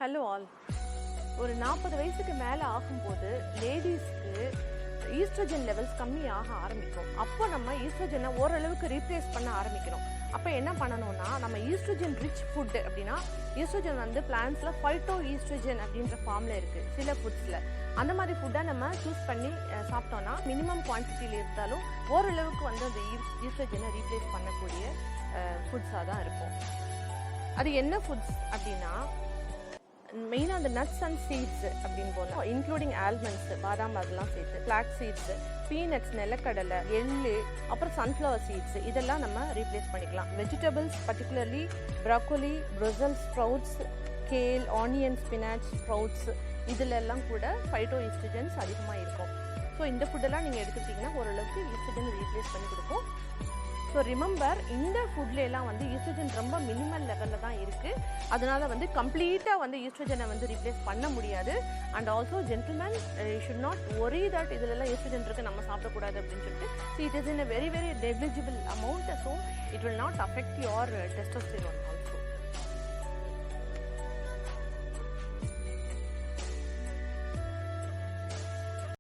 Hello all. ஒரு 40 வயசுக்கு மேலே ஆகும்போது லேடிஸ்க்கு ஈஸ்ட்ரோஜன் லெவல்ஸ் கம்மியாக ஆரம்பிக்கும். அப்போ நம்ம ஈஸ்ட்ரோஜனை ஓரளவுக்கு ரீப்ளேஸ் பண்ண ஆரம்பிக்கிறோம். அப்போ என்ன பண்ணணும்னா, நம்ம ஈஸ்ட்ரோஜன் ரிச் ஃபுட்டு அப்படின்னா, ஈஸ்ட்ரோஜன் வந்து பிளான்ஸில் ஃபைட்டோ ஈஸ்ட்ரோஜன் அப்படின்ற ஃபார்மில் இருக்குது சில ஃபுட்ஸில். அந்த மாதிரி ஃபுட்டை நம்ம சூஸ் பண்ணி சாப்பிட்டோன்னா மினிமம் குவான்டிட்டியில் இருந்தாலும் ஓரளவுக்கு வந்து அந்த ஈஸ்ட்ரோஜனை ரீப்ளேஸ் பண்ணக்கூடிய ஃபுட்ஸாக தான் இருக்கும். அது என்ன ஃபுட்ஸ் அப்படின்னா, மெயினாக அந்த நட்ஸ் அண்ட் சீட்ஸ் அப்படின்னு போனால் இன்க்ளூடிங் ஆல்மண்ட்ஸ், பாதாம் அதெல்லாம் சேர்த்து, ஃப்ளாக் சீட்ஸ், பீனட்ஸ், நிலக்கடலை, எள்ளு, அப்புறம் சன்ஃப்ளவர் சீட்ஸ், இதெல்லாம் நம்ம ரீப்ளேஸ் பண்ணிக்கலாம். Vegetables particularly broccoli, Brussels sprouts, kale, onion, spinach, sprouts, இதிலெல்லாம் கூட ஃபைட்டோ ஈஸ்ட்ரோஜன்ஸ் அதிகமாக இருக்கும். ஸோ இந்த ஃபுட்டெல்லாம் நீங்கள் எடுத்துக்கிட்டிங்கன்னா ஓரளவுக்கு ஈஸ்ட்ரோஜன் ரீப்ளேஸ் பண்ணி கொடுக்கும். ஸோ ரிமெம்பர், இந்த ஃபுட்லாம் வந்து ஈஸ்ட்ரோஜன் ரொம்ப மினிமல் லெவலில் தான் இருக்குது. அதனால வந்து கம்ப்ளீட்டாக வந்து ஈஸ்ட்ரோஜனை வந்து ரீப்ளேஸ் பண்ண முடியாது. And also gentleman should not worry that இதிலெல்லாம் ஈஸ்ட்ரோஜன் இருக்குது நம்ம சாப்பிடக்கூடாது அப்படின்னு சொல்லிட்டு. So it is in a very very negligible amount. So it will not affect your testosterone also.